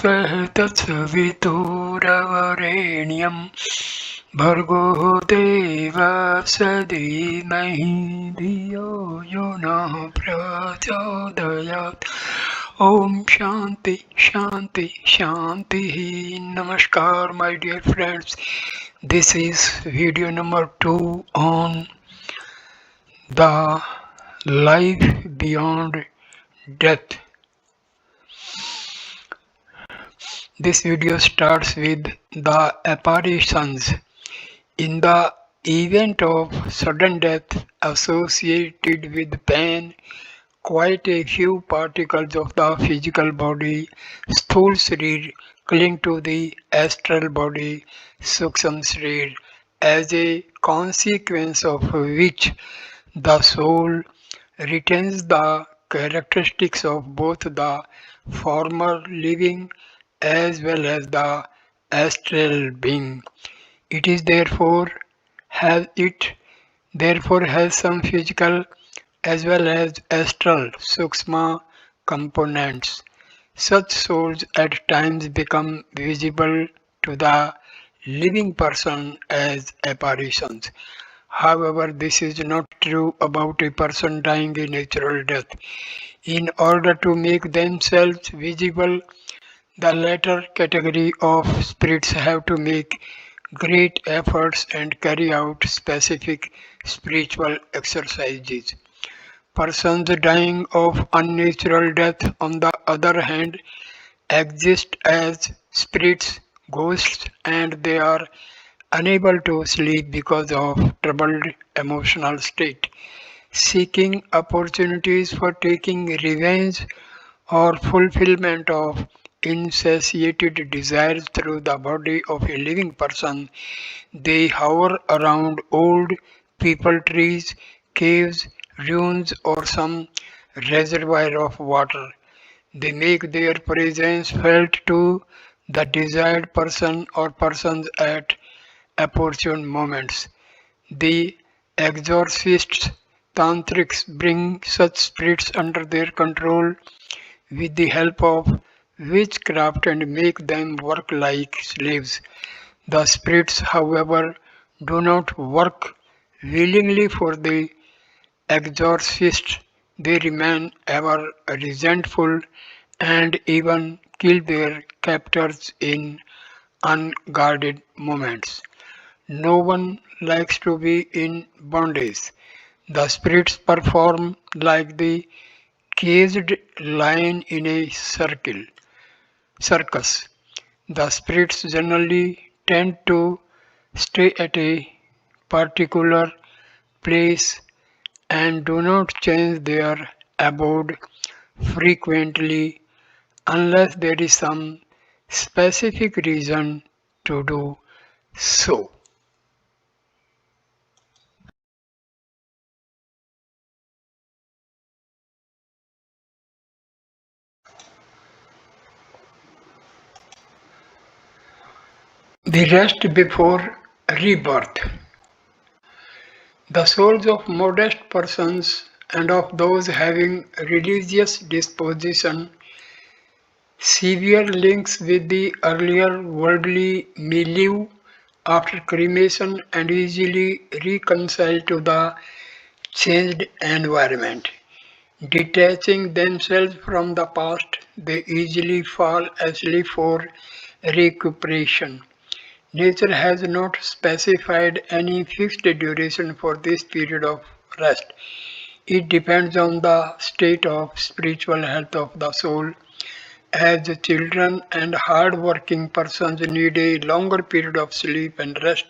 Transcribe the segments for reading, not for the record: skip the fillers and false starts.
स्वः तत्सवितुर्वरेण्यं भर्गो देवस्य धीमहि धियो यो नः प्रचोदयात्. Om Shanti Shanti Shanti. Namaskar my dear friends. This is video number 2 on the life beyond death. This video starts with the apparitions. In the event of sudden death associated with pain, quite a few particles of the physical body, sthul sharir, cling to the astral body, suksham sharir, as a consequence of which the soul retains the characteristics of both the former living as well as the astral being. It is therefore has some physical as well as astral sukshma components. Such souls at times become visible to the living person as apparitions. However, this is not true about a person dying a natural death. In order to make themselves visible, the latter category of spirits have to make great efforts and carry out specific spiritual exercises. Persons dying of unnatural death, on the other hand, exist as spirits, ghosts, and they are unable to sleep because of troubled emotional state, seeking opportunities for taking revenge or fulfillment of insatiated desires through the body of a living person. They hover around old peepal trees, caves, ruins, or some reservoir of water. They make their presence felt to the desired person or persons at opportune moments. The exorcists, tantrics bring such spirits under their control with the help of witchcraft and make them work like slaves. The spirits, however, do not work willingly for the exorcist. They remain ever resentful and even kill their captors in unguarded moments. No one likes to be in bondage. The spirits perform like the caged lion in a circus. The spirits generally tend to stay at a particular place and do not change their abode frequently unless there is some specific reason to do so. The rest before rebirth. The souls of modest persons and of those having religious disposition, severe links with the earlier worldly milieu after cremation and easily reconcile to the changed environment. Detaching themselves from the past, they easily fall asleep for recuperation. Nature has not specified any fixed duration for this period of rest. It depends on the state of spiritual health of the soul. As children and hard-working persons need a longer period of sleep and rest,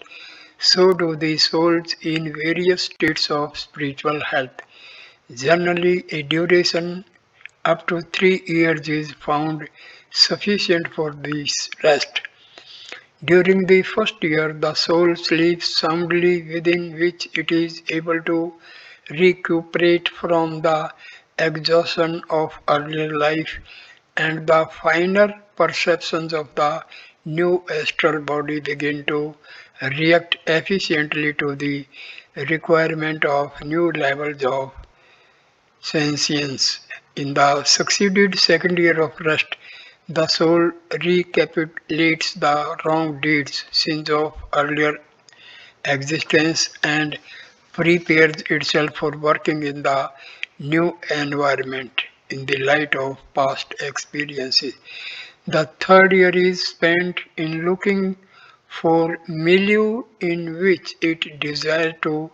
so do the souls in various states of spiritual health. Generally, a duration up to 3 years is found sufficient for this rest. During the first year, the soul sleeps soundly, within which it is able to recuperate from the exhaustion of earlier life and the finer perceptions of the new astral body begin to react efficiently to the requirement of new levels of sentience. In the succeeded second year of rest, The soul recapitulates the wrong deeds, sins of earlier existence and prepares itself for working in the new environment in the light of past experiences. The third year is spent in looking for milieu in which it desires to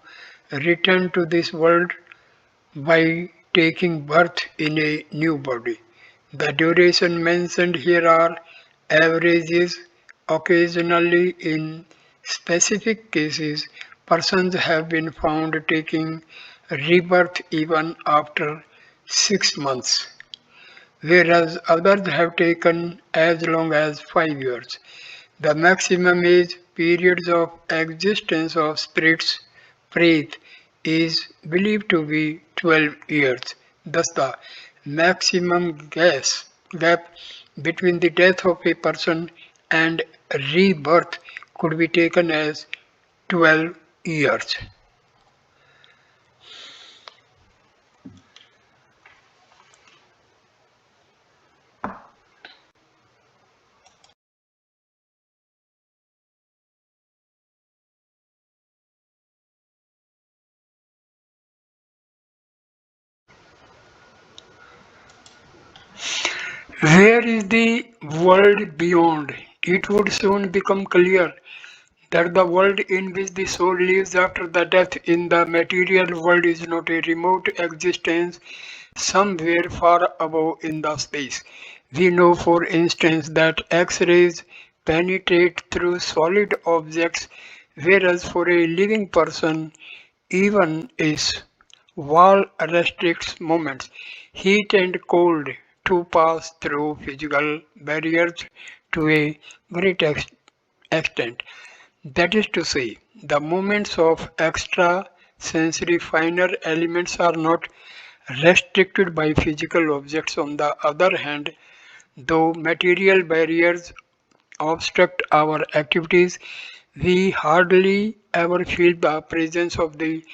return to this world by taking birth in a new body. The duration mentioned here are averages. Occasionally, in specific cases, persons have been found taking rebirth even after 6 months, whereas others have taken as long as 5 years. The maximum age periods of existence of spirits breath is believed to be 12 years. Thus, the maximum gap between the death of a person and rebirth could be taken as 12 years. Where is the world beyond? It would soon become clear that the world in which the soul lives after the death in the material world is not a remote existence somewhere far above in the space. We know, for instance, that X rays penetrate through solid objects, whereas for a living person, even a wall restricts movements, heat and cold to pass through physical barriers to a great extent. That is to say, the movements of extra sensory finer elements are not restricted by physical objects. On the other hand, though material barriers obstruct our activities, we hardly ever feel the presence of the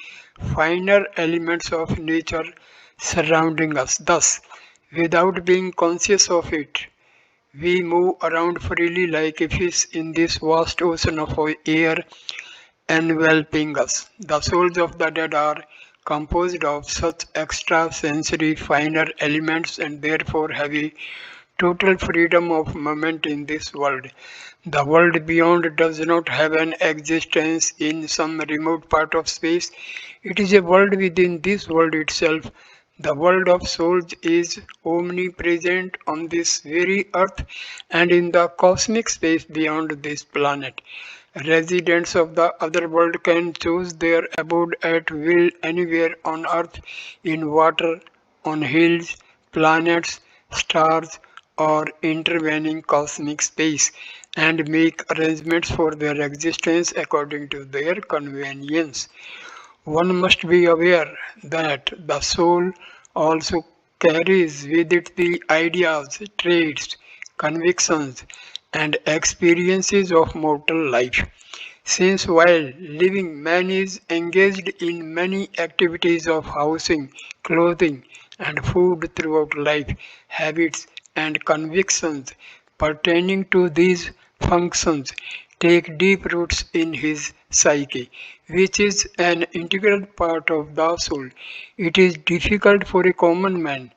finer elements of nature surrounding us. Thus, without being conscious of it, we move around freely like a fish in this vast ocean of air enveloping us. The souls of the dead are composed of such extrasensory finer elements and therefore have a total freedom of movement in this world. The world beyond does not have an existence in some remote part of space. It is a world within this world itself. The world of souls is omnipresent on this very earth and in the cosmic space beyond this planet. Residents of the other world can choose their abode at will anywhere on earth, in water, on hills, planets, stars, or intervening cosmic space, and make arrangements for their existence according to their convenience. One must be aware that the soul also carries with it the ideas, traits, convictions, and experiences of mortal life. Since while living, man is engaged in many activities of housing, clothing, and food throughout life, habits and convictions pertaining to these functions take deep roots in his psyche, which is an integral part of the soul. It is difficult for a common man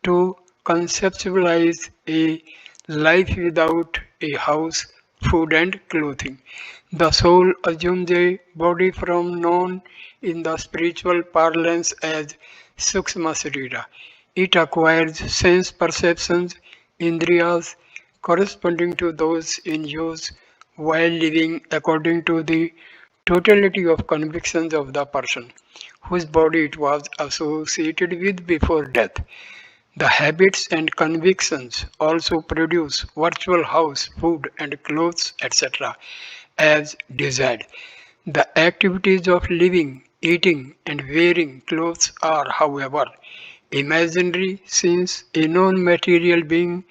to conceptualize a life without a house, food, and clothing. The soul assumes a body from known in the spiritual parlance as Sukshma Sarira. It acquires sense perceptions, indriyas, corresponding to those in use while living according to the totality of convictions of the person whose body it was associated with before death. The habits and convictions also produce virtual house, food and clothes, etc. as desired. The activities of living, eating and wearing clothes are, however, imaginary since a non-material being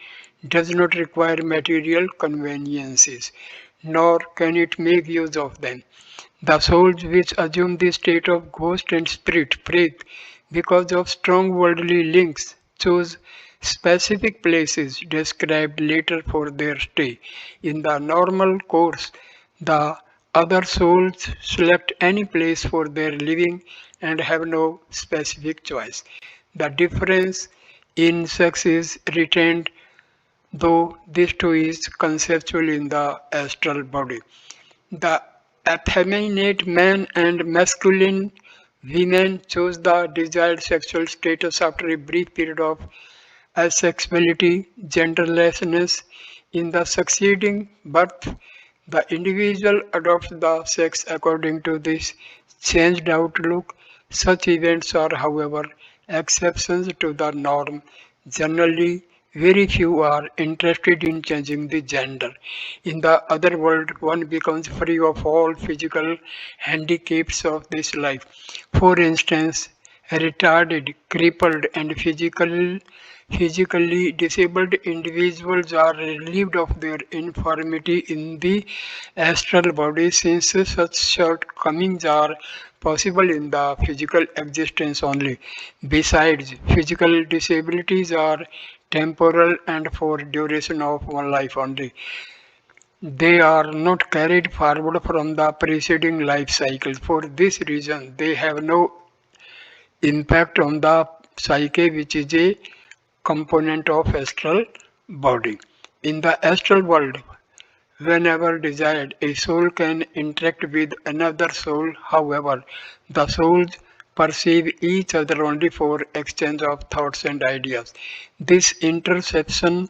does not require material conveniences, nor can it make use of them. The souls which assume the state of ghost and spirit breath because of strong worldly links choose specific places described later for their stay. In the normal course, the other souls select any place for their living and have no specific choice. The difference in sex is retained, though this too is conceptual in the astral body. The effeminate man and masculine women chose the desired sexual status after a brief period of asexuality, genderlessness. In the succeeding birth, the individual adopts the sex according to this changed outlook. Such events are, however, exceptions to the norm. Generally, very few are interested in changing the gender. In the other world, one becomes free of all physical handicaps of this life. For instance, retarded, crippled, and physically disabled individuals are relieved of their infirmity in the astral body since such shortcomings are possible in the physical existence only. Besides, physical disabilities are temporal and for duration of one life only. They are not carried forward from the preceding life cycle. For this reason, they have no impact on the psyche, which is a component of astral body. In the astral world, whenever desired, a soul can interact with another soul. However, the souls perceive each other only for exchange of thoughts and ideas. This interception,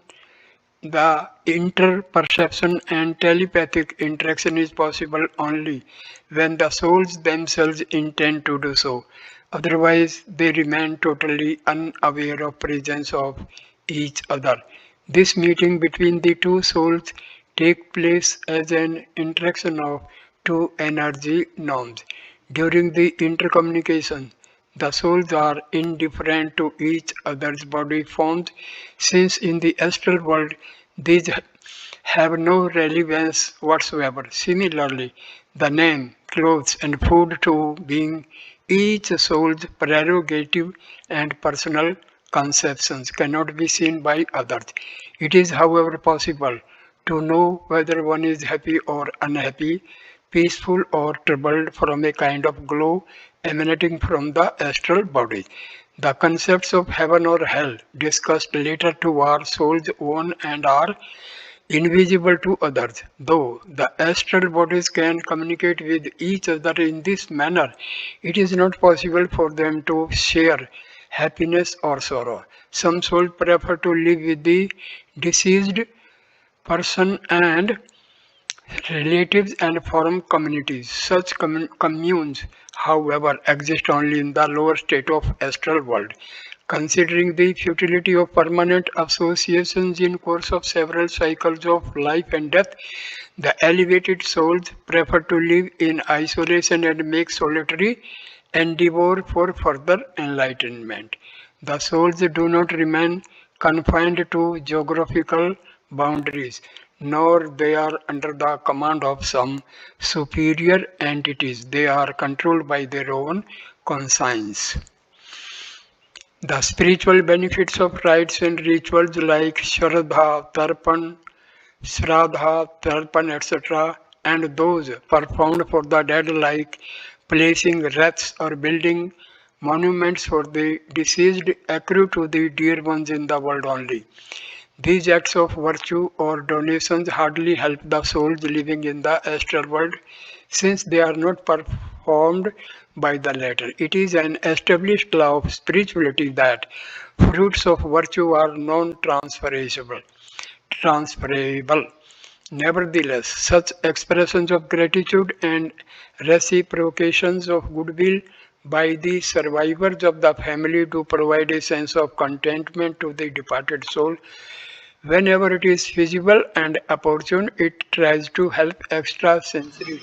the interperception and telepathic interaction is possible only when the souls themselves intend to do so. Otherwise, they remain totally unaware of presence of each other. This meeting between the two souls takes place as an interaction of two energy norms. During the intercommunication, the souls are indifferent to each other's body forms, since in the astral world these have no relevance whatsoever. Similarly, the name, clothes, and food too being each soul's prerogative and personal conceptions cannot be seen by others. It is, however, possible to know whether one is happy or unhappy, peaceful or troubled from a kind of glow emanating from the astral body. The concepts of heaven or hell, discussed later too, are soul's own and are invisible to others. Though the astral bodies can communicate with each other in this manner, it is not possible for them to share happiness or sorrow. Some souls prefer to live with the deceased person and relatives and form communities. Such communes, however, exist only in the lower state of astral world. Considering the futility of permanent associations in course of several cycles of life and death, the elevated souls prefer to live in isolation and make solitary endeavor for further enlightenment. The souls do not remain confined to geographical boundaries, nor they are under the command of some superior entities. They are controlled by their own conscience. The spiritual benefits of rites and rituals like Shraddha, Tarpan, etc., and those performed for the dead like placing wreaths or building monuments for the deceased accrue to the dear ones in the world only. These acts of virtue or donations hardly help the souls living in the astral world since they are not performed by the latter. It is an established law of spirituality that fruits of virtue are transferable. Nevertheless, such expressions of gratitude and reciprocations of goodwill by the survivors of the family do provide a sense of contentment to the departed soul. Whenever it is feasible and opportune, it tries to help extrasensory.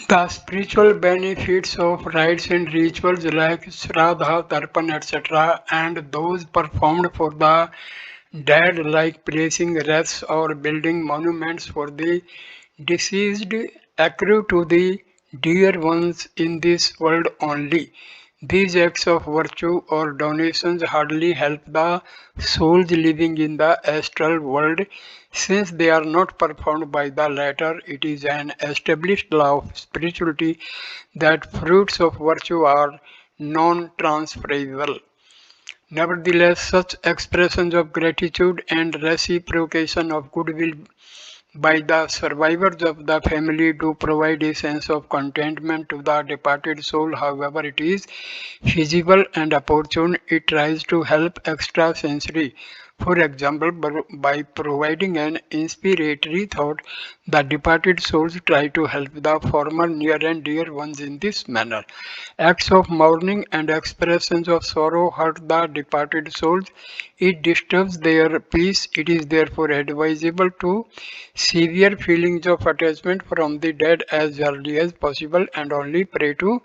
The spiritual benefits of rites and rituals like Shraddha, Tarpan, etc., and those performed for the Dead, like placing wreaths or building monuments for the deceased, accrue to the dear ones in this world only. These acts of virtue or donations hardly help the souls living in the astral world, since they are not performed by the latter. It is an established law of spirituality that fruits of virtue are non transferable. Nevertheless, such expressions of gratitude and reciprocation of goodwill by the survivors of the family do provide a sense of contentment to the departed soul. However, it is feasible and opportune. It tries to help extrasensory. For example, by providing an inspiratory thought, the departed souls try to help the former near and dear ones in this manner. Acts of mourning and expressions of sorrow hurt the departed souls. It disturbs their peace. It is therefore advisable to severe feelings of attachment from the dead as early as possible and only pray to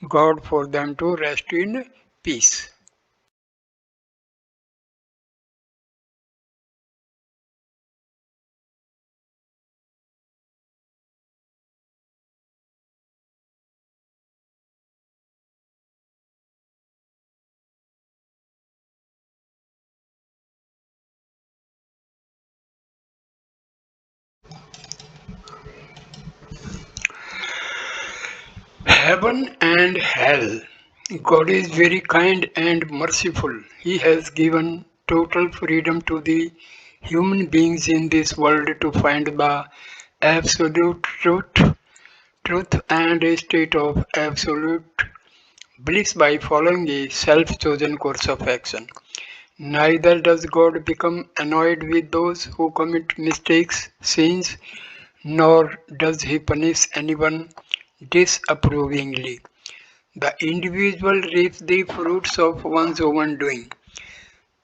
God for them to rest in peace. Heaven and hell. God is very kind and merciful. He has given total freedom to the human beings in this world to find the absolute truth and a state of absolute bliss by following a self-chosen course of action. Neither does God become annoyed with those who commit mistakes, sins, nor does he punish anyone disapprovingly. The individual reaps the fruits of one's own doing.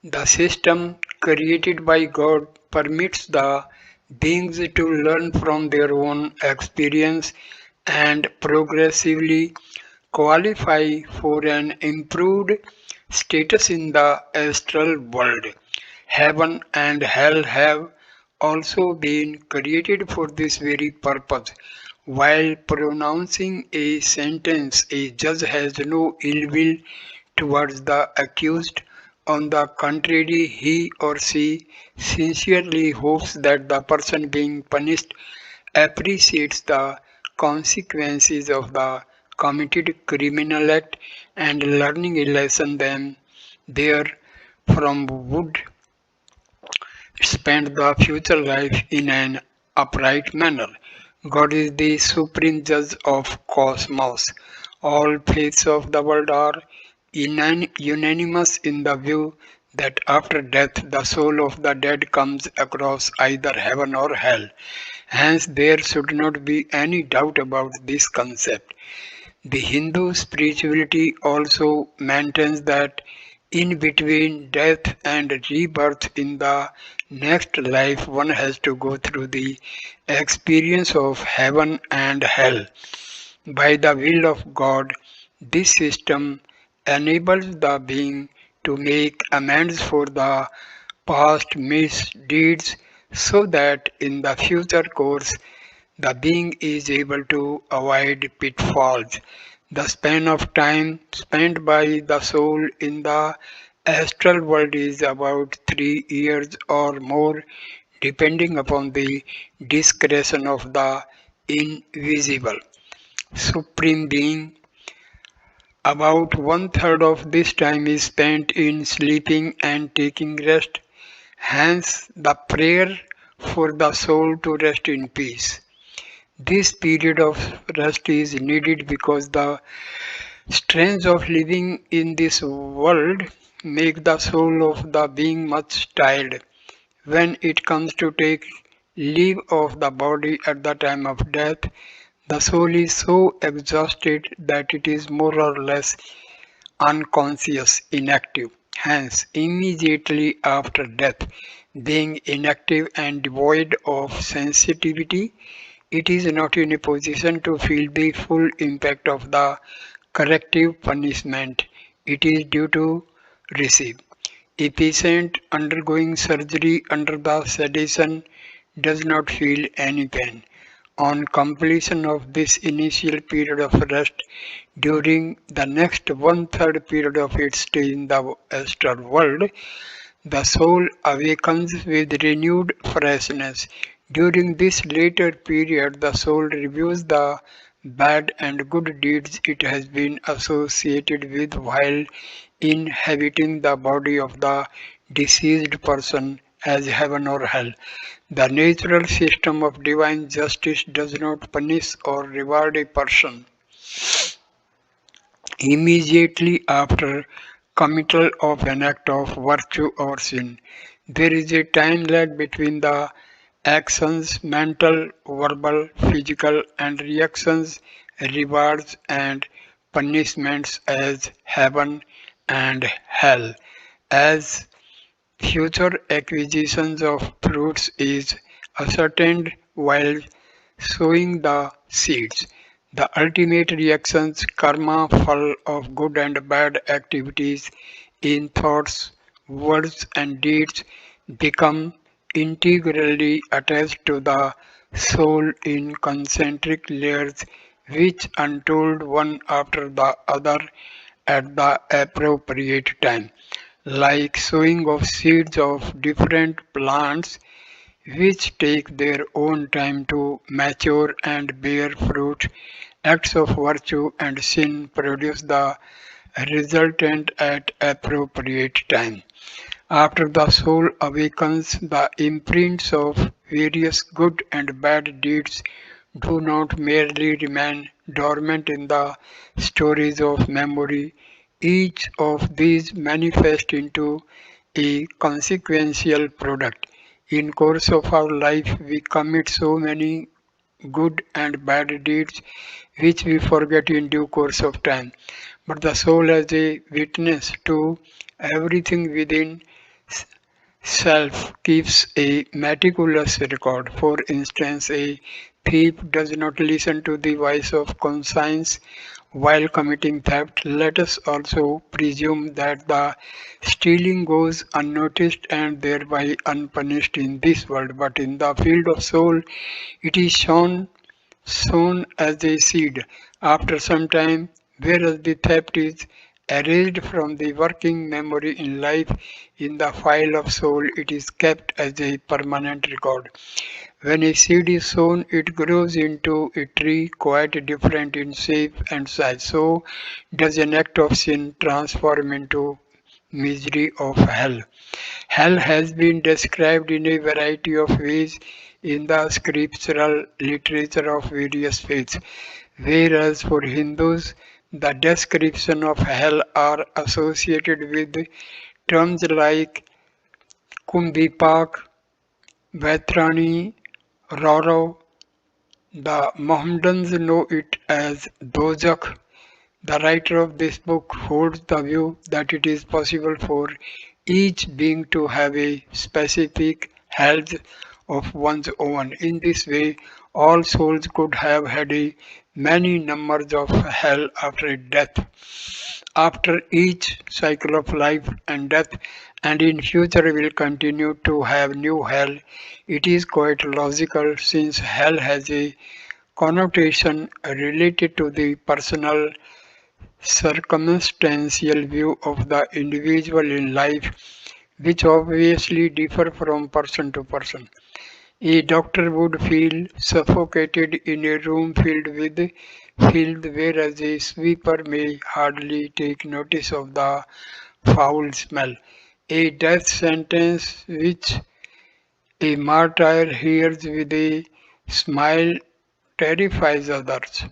The system created by God permits the beings to learn from their own experience and progressively qualify for an improved status in the astral world. Heaven and hell have also been created for this very purpose. While pronouncing a sentence, a judge has no ill will towards the accused. On the contrary, he or she sincerely hopes that the person being punished appreciates the consequences of the committed criminal act and learning a lesson then there from would spend the future life in an upright manner. God is the supreme judge of cosmos. All faiths of the world are unanimous in the view that after death the soul of the dead comes across either heaven or hell. Hence, there should not be any doubt about this concept. The Hindu spirituality also maintains that in between death and rebirth in the next life, one has to go through the experience of heaven and hell. By the will of God, this system enables the being to make amends for the past misdeeds so that in the future course the being is able to avoid pitfalls. The span of time spent by the soul in the astral world is about 3 years or more, depending upon the discretion of the invisible supreme being. About one third of this time is spent in sleeping and taking rest. Hence, the prayer for the soul to rest in peace. This period of rest is needed because the strains of living in this world make the soul of the being much tired. When it comes to take leave of the body at the time of death, the soul is so exhausted that it is more or less unconscious, inactive. Hence, immediately after death, being inactive and devoid of sensitivity, it is not in a position to feel the full impact of the corrective punishment it is due to receive. A patient undergoing surgery under the sedation does not feel any pain. On completion of this initial period of rest, during the next one-third period of its stay in the astral world, the soul awakens with renewed freshness. During this later period, the soul reviews the bad and good deeds it has been associated with while inhabiting the body of the deceased person as heaven or hell. The natural system of divine justice does not punish or reward a person immediately after committal of an act of virtue or sin. There is a time lag between the actions, mental, verbal, physical, and reactions, rewards, and punishments as heaven and hell. As future acquisitions of fruits is ascertained while sowing the seeds. The ultimate reactions, karma, fall of good and bad activities in thoughts, words, and deeds become integrally attached to the soul in concentric layers, which unfold one after the other at the appropriate time, like sowing of seeds of different plants which take their own time to mature and bear fruit. Acts of virtue and sin produce the resultant at appropriate time. After the soul awakens, the imprints of various good and bad deeds do not merely remain dormant in the stories of memory. Each of these manifests into a consequential product. In course of our life, we commit so many good and bad deeds which we forget in due course of time. But the soul as a witness to everything within self keeps a meticulous record. For instance, a thief does not listen to the voice of conscience while committing theft. Let us also presume that the stealing goes unnoticed and thereby unpunished in this world, but in the field of soul it is sown as a seed after some time, whereas the theft is erased from the working memory in life. In the file of soul, it is kept as a permanent record. When a seed is sown, it grows into a tree quite different in shape and size. So does an act of sin transform into misery of hell. Hell has been described in a variety of ways in the scriptural literature of various faiths, whereas for Hindus, the description of hell are associated with terms like Kumbipak, Vaitrani, Roro. The Mohammedans know it as Dozakh. The writer of this book holds the view that it is possible for each being to have a specific hell of one's own. In this way, all souls could have had a many numbers of hell after death. After each cycle of life and death, and in future will continue to have new hell. It is quite logical since hell has a connotation related to the personal circumstantial view of the individual in life, which obviously differ from person to person. A doctor would feel suffocated in a room filled with filth, whereas a sweeper may hardly take notice of the foul smell. A death sentence which a martyr hears with a smile terrifies others.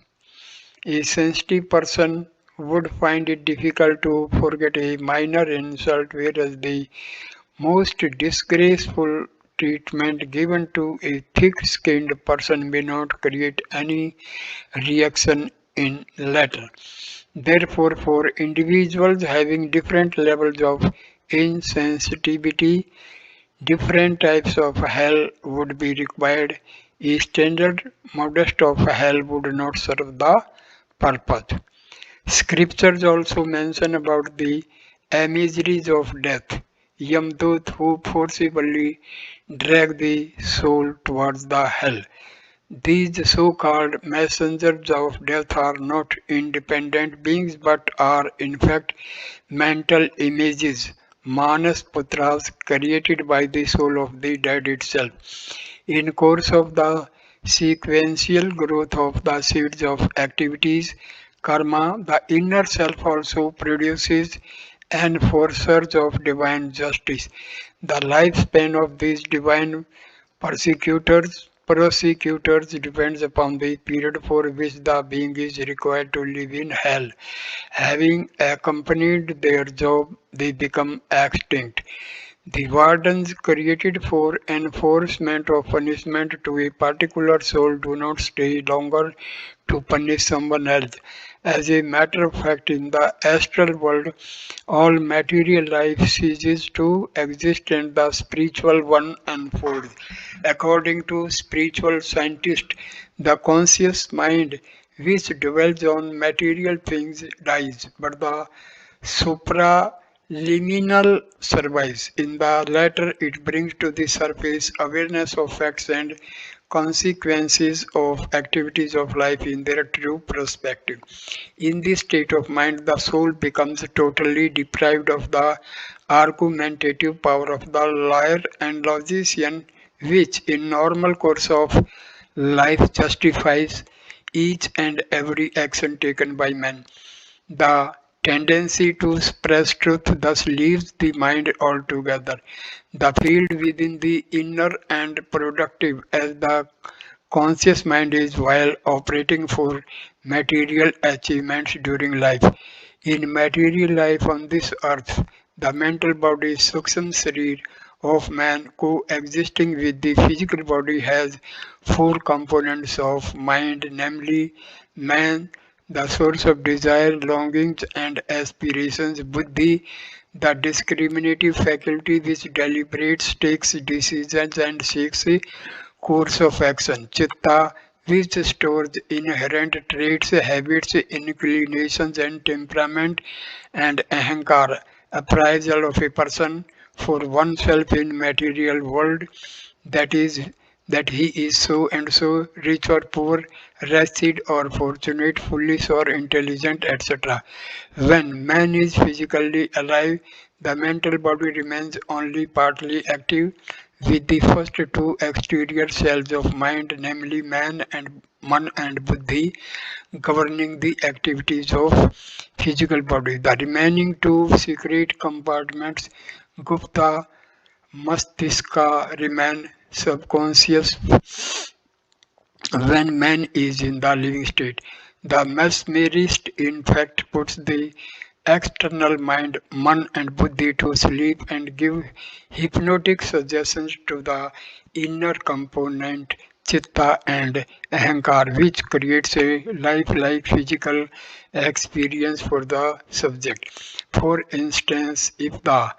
A sensitive person would find it difficult to forget a minor insult, whereas the most disgraceful treatment given to a thick-skinned person may not create any reaction in later. Therefore, for individuals having different levels of insensitivity, different types of hell would be required. A standard modest of hell would not serve the purpose. Scriptures also mention about the miseries of death. Yamdut who forcibly drag the soul towards the hell. These so-called messengers of death are not independent beings but are in fact mental images, manas putras created by the soul of the dead itself. In course of the sequential growth of the seeds of activities, karma, the inner self also produces enforcers of divine justice. The lifespan of these divine prosecutors depends upon the period for which the being is required to live in hell. Having accompanied their job, they become extinct. The wardens created for enforcement of punishment to a particular soul do not stay longer to punish someone else. As a matter of fact, in the astral world, all material life ceases to exist and the spiritual one unfolds. According to spiritual scientists, the conscious mind which dwells on material things dies, but the supraliminal survives. In the latter, it brings to the surface awareness of facts and consequences of activities of life in their true perspective. In this state of mind, the soul becomes totally deprived of the argumentative power of the lawyer and logician, which in normal course of life justifies each and every action taken by man. The tendency to suppress truth thus leaves the mind altogether. The field within the inner and productive as the conscious mind is while operating for material achievements during life. In material life on this earth, the mental body Sukshma Sharir of man coexisting with the physical body has four components of mind, namely man, the source of desire, longings and aspirations, buddhi, the discriminative faculty which deliberates, takes decisions and seeks a course of action, chitta, which stores inherent traits, habits, inclinations and temperament, and ahankar, appraisal of a person for oneself in material world, that is that he is so and so, rich or poor, wretched or fortunate, foolish or intelligent, etc. When man is physically alive, the mental body remains only partly active, with the first two exterior cells of mind, namely man and buddhi, governing the activities of physical body. The remaining two secret compartments, gupta, mastiska, remain subconscious when man is in the living state. The mesmerist in fact puts the external mind, man and buddhi to sleep and give hypnotic suggestions to the inner component chitta and ahankar, which creates a lifelike physical experience for the subject. For instance, if the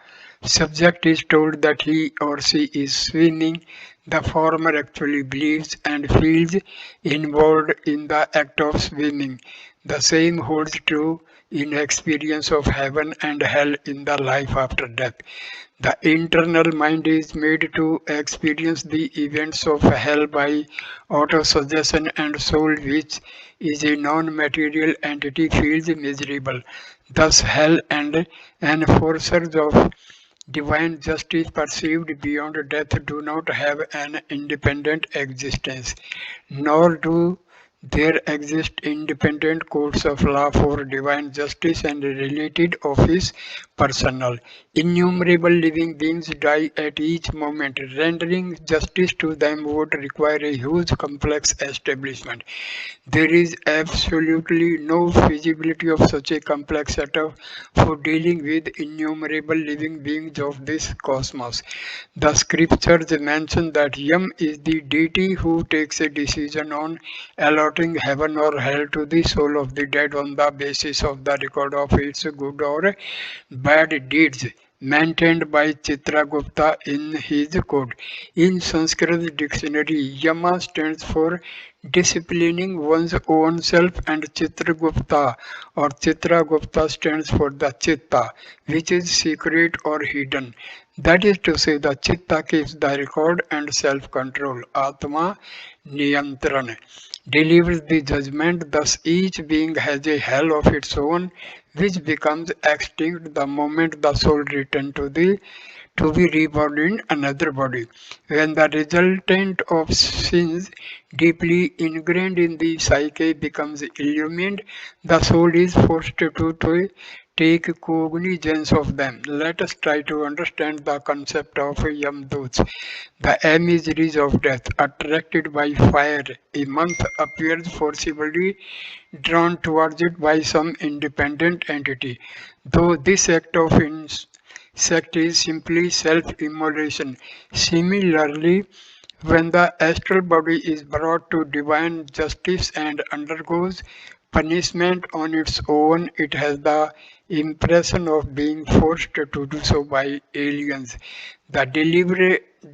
subject is told that he or she is swimming, the former actually believes and feels involved in the act of swimming. The same holds true in experience of heaven and hell in the life after death. The internal mind is made to experience the events of hell by auto-suggestion, and soul, which is a non-material entity, feels miserable. Thus hell and enforcers of divine justice perceived beyond death do not have an independent existence, nor do there exist independent courts of law for divine justice and related office personnel. Innumerable living beings die at each moment. Rendering justice to them would require a huge complex establishment. There is absolutely no feasibility of such a complex setup for dealing with innumerable living beings of this cosmos. The scriptures mention that Yam is the deity who takes a decision on allotting heaven or hell to the soul of the dead on the basis of the record of its good or bad deeds, maintained by Chitragupta in his code. In Sanskrit dictionary, Yama stands for disciplining one's own self, and Chitragupta stands for the Chitta, which is secret or hidden. That is to say, the chitta keeps the record and self-control. Atma Niyantran delivers the judgment, thus each being has a hell of its own, which becomes extinct the moment the soul returns to be reborn in another body. When the resultant of sins deeply ingrained in the psyche becomes illumined, the soul is forced to take cognizance of them. Let us try to understand the concept of Yamduts, the emissaries of death. Attracted by fire, a monk appears forcibly drawn towards it by some independent entity. Though this act is simply self-immolation. Similarly, when the astral body is brought to divine justice and undergoes punishment on its own, it has the impression of being forced to do so by aliens. The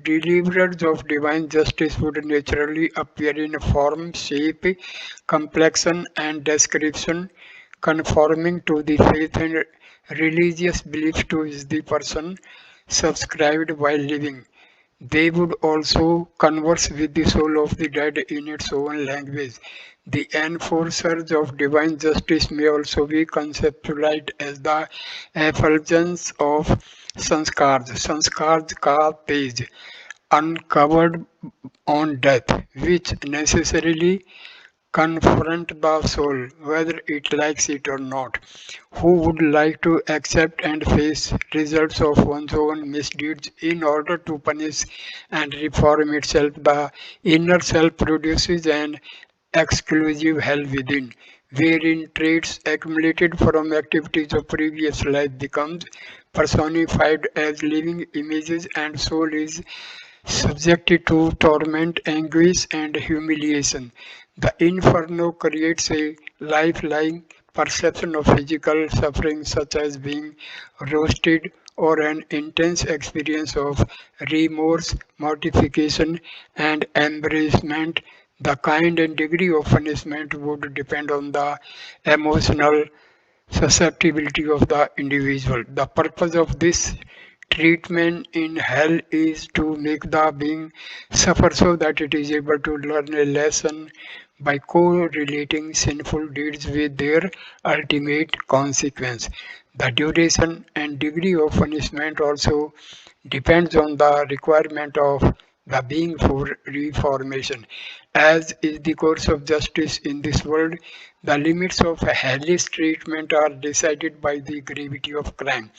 deliverers of divine justice would naturally appear in form, shape, complexion, and description conforming to the faith and religious belief to which the person subscribed while living. They would also converse with the soul of the dead in its own language. The enforcers of divine justice may also be conceptualized as the effulgence of sanskars. Sanskars ka page uncovered on death, which necessarily confront the soul, whether it likes it or not. Who would like to accept and face results of one's own misdeeds in order to punish and reform itself? The inner self produces an exclusive hell within, wherein traits accumulated from activities of previous life becomes personified as living images, and soul is subjected to torment, anguish, and humiliation. The inferno creates a lifeline perception of physical suffering, such as being roasted, or an intense experience of remorse, mortification, and embarrassment. The kind and degree of punishment would depend on the emotional susceptibility of the individual. The purpose of this treatment in hell is to make the being suffer so that it is able to learn a lesson by correlating sinful deeds with their ultimate consequence. The duration and degree of punishment also depends on the requirement of the being for reformation. As is the course of justice in this world, the limits of hellish treatment are decided by the gravity of crime.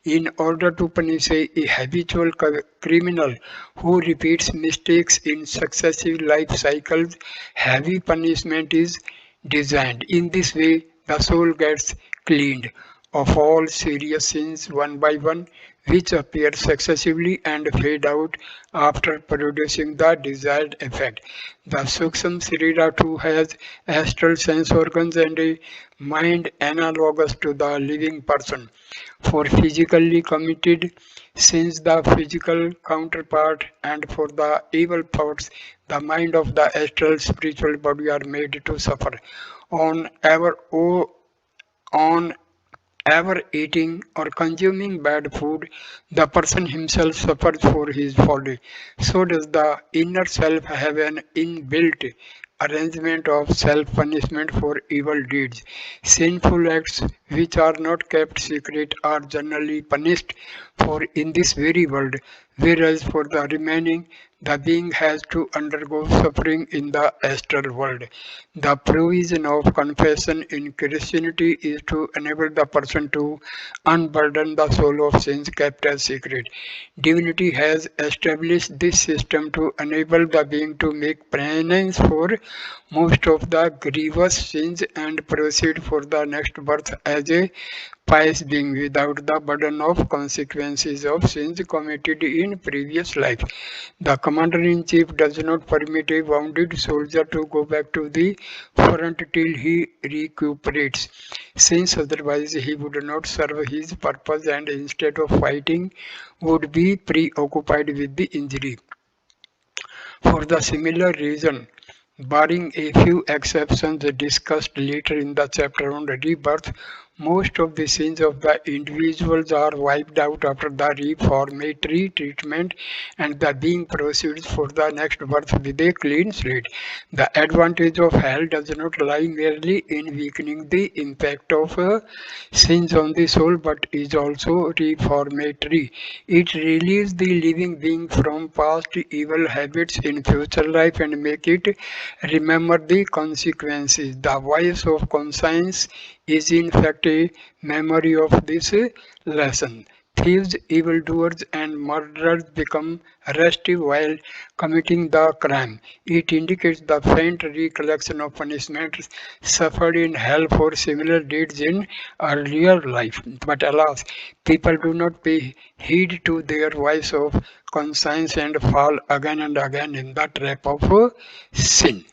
In order to punish a habitual criminal who repeats mistakes in successive life cycles, heavy punishment is designed. In this way, the soul gets cleaned of all serious sins one by one, which appear successively and fade out after producing the desired effect. The Suksham Srira too has astral sense organs and a mind analogous to the living person. For physically committed sins, the physical counterpart, and for the evil thoughts, the mind of the astral spiritual body are made to suffer. On ever, on ever eating or consuming bad food, the person himself suffers for his folly. So does the inner self have an inbuilt arrangement of self-punishment for evil deeds. Sinful acts which are not kept secret are generally punished for in this very world, whereas for the remaining, the being has to undergo suffering in the astral world. The provision of confession in Christianity is to enable the person to unburden the soul of sins kept as secret. Divinity has established this system to enable the being to make penance for most of the grievous sins and proceed for the next birth as a pious being without the burden of consequences of sins committed in previous life. The commander-in-chief does not permit a wounded soldier to go back to the front till he recuperates, since otherwise he would not serve his purpose and instead of fighting would be preoccupied with the injury. For the similar reason, barring a few exceptions discussed later in the chapter on rebirth, Most of the sins of the individuals are wiped out after the reformatory treatment and the being proceeds for the next birth with a clean slate. The advantage of hell does not lie merely in weakening the impact of sins on the soul but is also reformatory. It relieves the living being from past evil habits in future life and make it remember the consequences. The voice of conscience is in fact a memory of this lesson. Thieves, evildoers, and murderers become restive while committing the crime. It indicates the faint recollection of punishments suffered in hell for similar deeds in earlier life. But alas, people do not pay heed to their voice of conscience and fall again and again in the trap of sin.